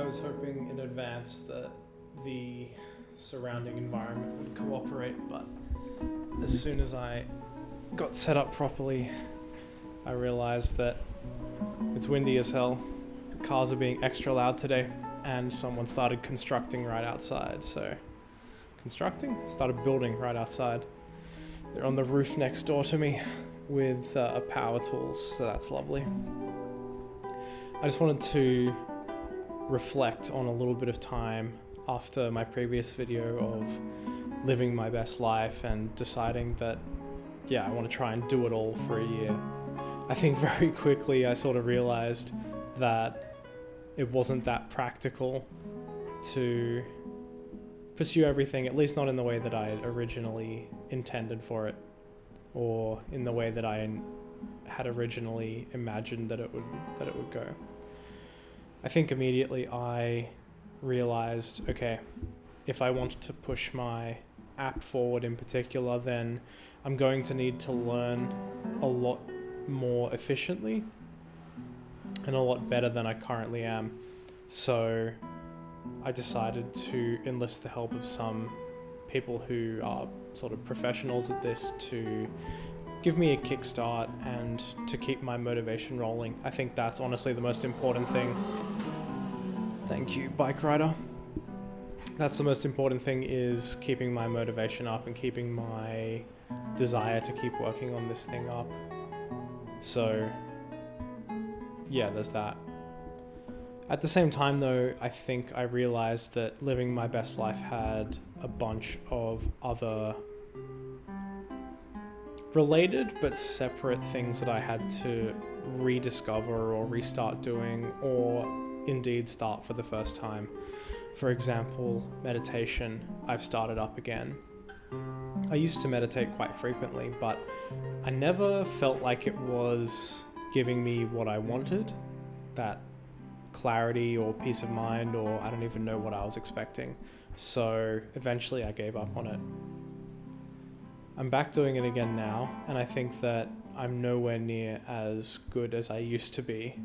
was hoping in advance that the surrounding environment would cooperate, but as soon as I got set up properly, I realized that it's windy as hell, cars are being extra loud today, and someone started constructing right outside. Started building right outside. They're on the roof next door to me with power tools, so that's lovely. I just wanted to reflect on a little bit of time after my previous video of living my best life and deciding that, I want to try and do it all for a year. I think very quickly I sort of realized that it wasn't that practical to pursue everything, at least not in the way that I had originally intended for it, or in the way that I had originally imagined that it would go. I think immediately I realized, okay, if I want to push my app forward in particular, then I'm going to need to learn a lot more efficiently and a lot better than I currently am. So I decided to enlist the help of some people who are sort of professionals at this to give me a kickstart and to keep my motivation rolling. I think that's honestly the most important thing. Thank you, bike rider. That's the most important thing, is keeping my motivation up and keeping my desire to keep working on this thing up. So there's that. At the same time though, I think I realized that living my best life had a bunch of other related but separate things that I had to rediscover or restart doing, or indeed start for the first time. For example, meditation, I've started up again. I used to meditate quite frequently, but I never felt like it was giving me what I wanted, that clarity or peace of mind, or I don't even know what I was expecting. So eventually I gave up on it. I'm back doing it again now, and I think that I'm nowhere near as good as I used to be.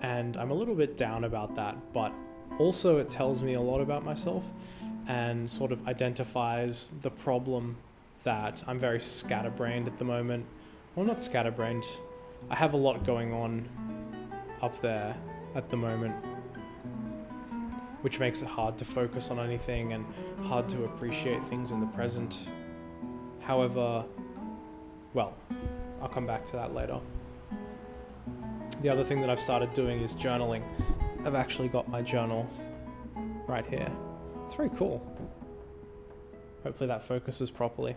And I'm a little bit down about that, but also it tells me a lot about myself and sort of identifies the problem that I'm very scatterbrained at the moment. Well, not scatterbrained. I have a lot going on up there at the moment, which makes it hard to focus on anything and hard to appreciate things in the present. However, I'll come back to that later. The other thing that I've started doing is journaling. I've actually got my journal right here. It's very cool. Hopefully that focuses properly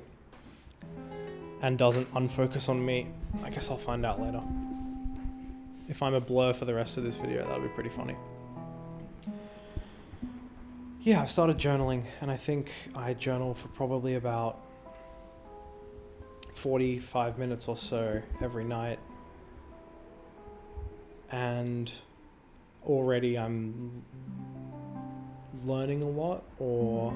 and doesn't unfocus on me. I guess I'll find out later. If I'm a blur for the rest of this video, that'll be pretty funny. I've started journaling, and I think I journal for probably about 45 minutes or so every night. And already I'm learning a lot, or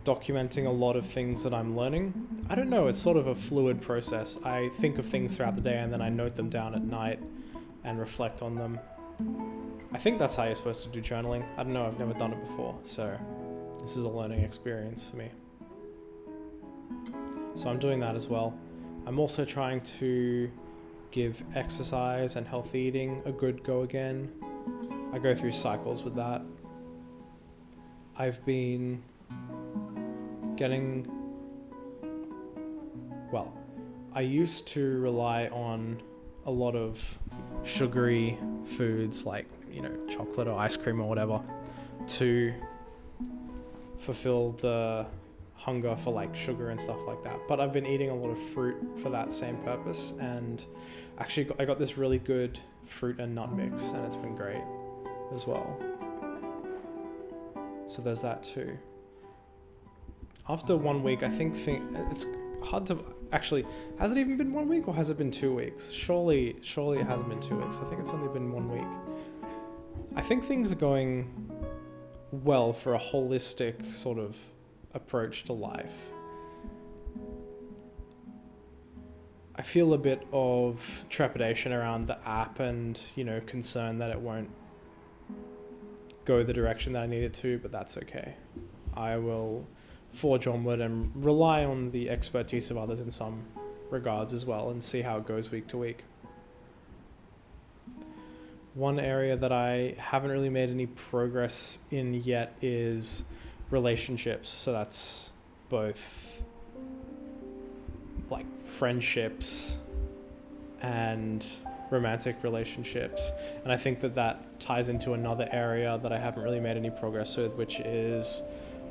documenting a lot of things that I'm learning. I don't know, it's sort of a fluid process. I think of things throughout the day and then I note them down at night and reflect on them. I think that's how you're supposed to do journaling. I don't know, I've never done it before, so this is a learning experience for me. So I'm doing that as well. I'm also trying to give exercise and healthy eating a good go again. I go through cycles with that. I've been I used to rely on a lot of sugary foods like, chocolate or ice cream or whatever to fulfill the hunger for like sugar and stuff like that. But I've been eating a lot of fruit for that same purpose, and actually I got this really good fruit and nut mix, and it's been great as well. So there's that too. After 1 week, I think it's hard to actually, has it even been 1 week or has it been 2 weeks? Surely it hasn't been 2 weeks. I think it's only been 1 week. I think things are going well for a holistic sort of approach to life. I feel a bit of trepidation around the app and, concern that it won't go the direction that I need it to, but that's okay. I will forge onward and rely on the expertise of others in some regards as well, and see how it goes week to week. One area that I haven't really made any progress in yet is relationships. So that's both like friendships and romantic relationships. And I think that ties into another area that I haven't really made any progress with, which is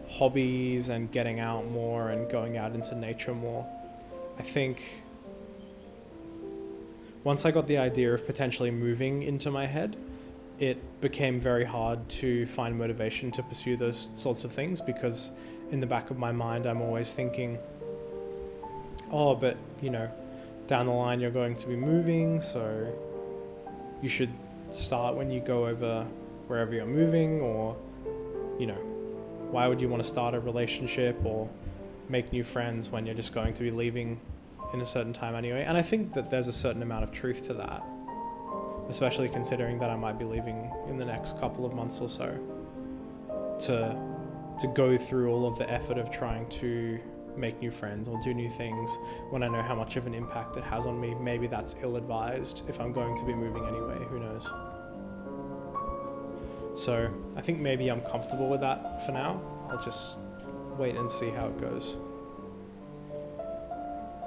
hobbies and getting out more and going out into nature more. I think once I got the idea of potentially moving into my head, it became very hard to find motivation to pursue those sorts of things, because in the back of my mind, I'm always thinking, oh, but down the line, you're going to be moving, so you should start when you go over wherever you're moving, or, why would you want to start a relationship or make new friends when you're just going to be leaving in a certain time anyway? And I think that there's a certain amount of truth to that, especially considering that I might be leaving in the next couple of months or so, to go through all of the effort of trying to make new friends or do new things when I know how much of an impact it has on me. Maybe that's ill-advised if I'm going to be moving anyway, who knows. So I think maybe I'm comfortable with that for now. I'll just wait and see how it goes.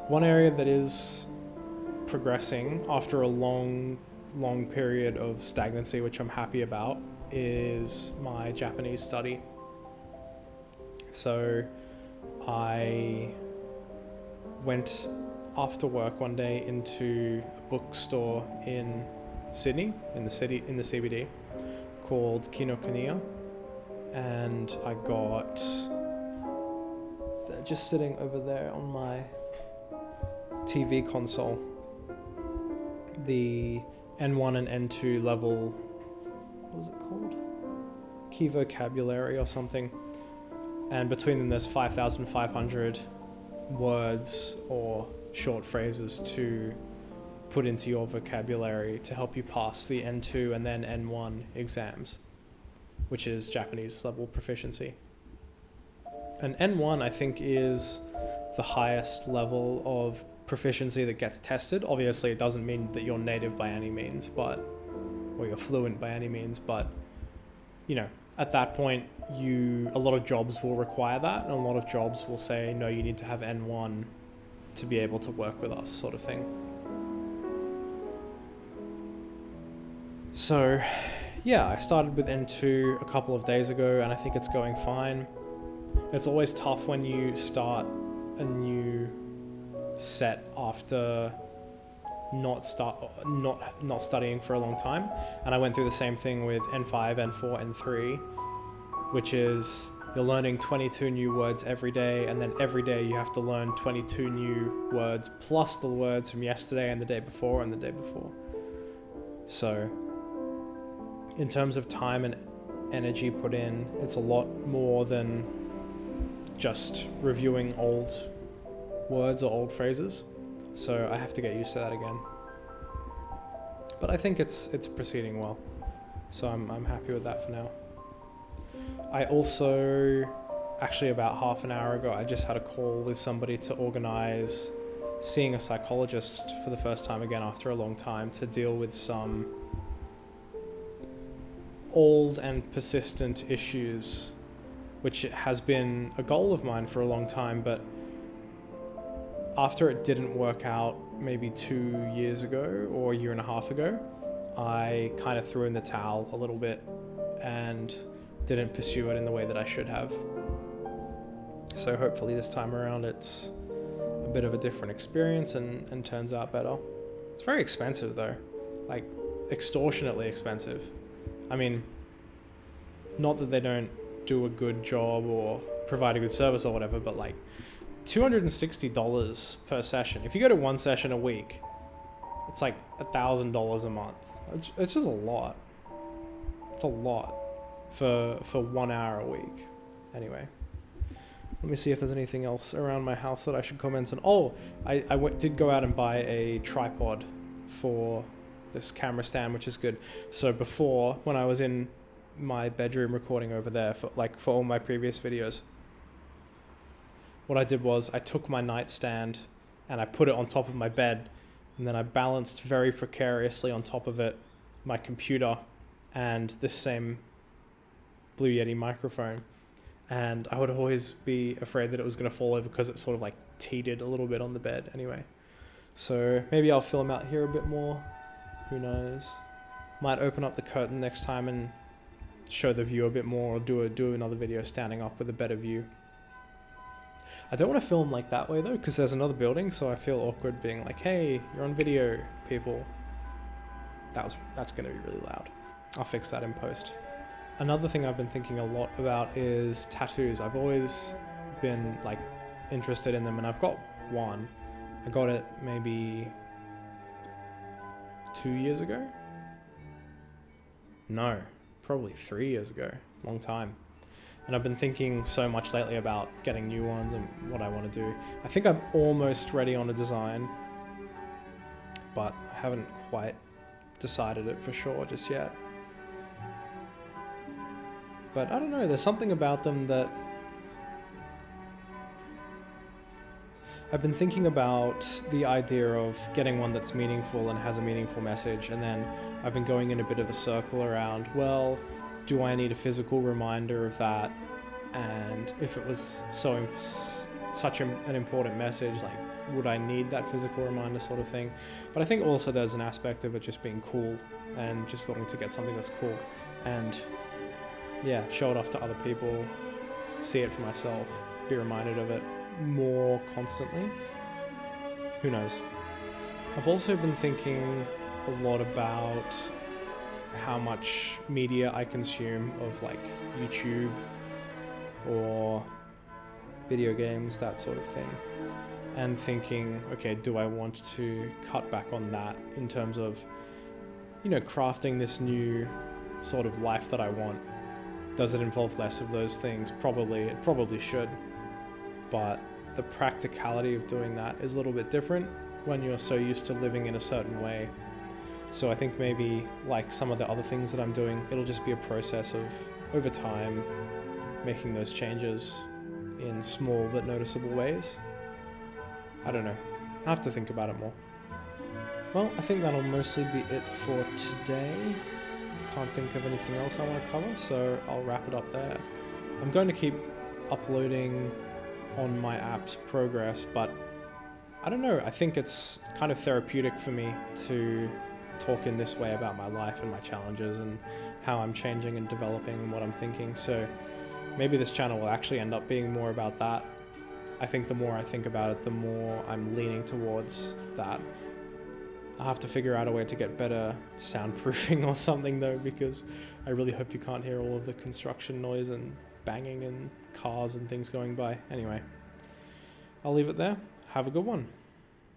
One area that is progressing after a long period of stagnancy, which I'm happy about, is my Japanese study. So I went after work one day into a bookstore in Sydney, in the CBD, called Kinokuniya, and I got, just sitting over there on my TV console, the N1 and N2 level, what was it called? Key vocabulary or something. And between them there's 5,500 words or short phrases to put into your vocabulary to help you pass the N2 and then N1 exams, which is Japanese level proficiency. And N1, I think, is the highest level of proficiency that gets tested. Obviously, it doesn't mean that you're native by any means, or you're fluent by any means, but at that point, a lot of jobs will require that, and a lot of jobs will say, no, you need to have N1 to be able to work with us, sort of thing. So, yeah, I started with N2 a couple of days ago, and I think it's going fine. It's always tough when you start a new set after not studying for a long time, and I went through the same thing with N5, N4, N3, which is you're learning 22 new words every day, and then every day you have to learn 22 new words plus the words from yesterday and the day before and the day before. So in terms of time and energy put in, it's a lot more than just reviewing old words or old phrases. So I have to get used to that again. But I think it's proceeding well. So I'm happy with that for now. I also, actually about half an hour ago, I just had a call with somebody to organize seeing a psychologist for the first time again after a long time to deal with some old and persistent issues, which has been a goal of mine for a long time, but after it didn't work out maybe 2 years ago or a year and a half ago, I kind of threw in the towel a little bit and didn't pursue it in the way that I should have. So hopefully this time around it's a bit of a different experience and turns out better. It's very expensive though, like extortionately expensive. I mean, not that they don't do a good job or provide a good service or whatever, but like $260 per session. If you go to one session a week, it's like $1,000 a month. It's just a lot. It's a lot for 1 hour a week. Anyway, let me see if there's anything else around my house that I should comment on. Oh, I did go out and buy a tripod for this camera stand, which is good. So before, when I was in my bedroom recording over there for all my previous videos. What I did was I took my nightstand and I put it on top of my bed, and then I balanced very precariously on top of it my computer and this same Blue Yeti microphone. And I would always be afraid that it was going to fall over because it sort of like teetered a little bit on the bed anyway. So maybe I'll film out here a bit more. Who knows? Might open up the curtain next time and show the view a bit more, or do another video standing up with a better view. I don't want to film like that way though, because there's another building, so I feel awkward being like, hey, you're on video, people. That's going to be really loud. I'll fix that in post. Another thing I've been thinking a lot about is tattoos. I've always been like interested in them, and I've got one. I got it maybe 2 years ago? No, probably 3 years ago. Long time. And I've been thinking so much lately about getting new ones and what I want to do. I think I'm almost ready on a design, but I haven't quite decided it for sure just yet. But I don't know, there's something about them that I've been thinking about, the idea of getting one that's meaningful and has a meaningful message, and then I've been going in a bit of a circle around, well, do I need a physical reminder of that? And if it was such an important message, like, would I need that physical reminder sort of thing? But I think also there's an aspect of it just being cool and just wanting to get something that's cool and yeah, show it off to other people, see it for myself, be reminded of it more constantly. Who knows? I've also been thinking a lot about how much media I consume of like YouTube or video games, that sort of thing, and thinking, okay, do I want to cut back on that in terms of, you know, crafting this new sort of life that I want? Does it involve less of those things? Probably, it probably should, but the practicality of doing that is a little bit different when you're so used to living in a certain way. So I think maybe like some of the other things that I'm doing, it'll just be a process of, over time, making those changes in small but noticeable ways. I don't know. I have to think about it more. Well, I think that'll mostly be it for today. Can't think of anything else I want to cover, so I'll wrap it up there. I'm going to keep uploading on my app's progress, but I don't know, I think it's kind of therapeutic for me to talk in this way about my life and my challenges and how I'm changing and developing and what I'm thinking. So maybe this channel will actually end up being more about that. I think the more I think about it, the more I'm leaning towards that. I'll have to figure out a way to get better soundproofing or something though, because I really hope you can't hear all of the construction noise and banging and cars and things going by. Anyway, I'll leave it there. Have a good one.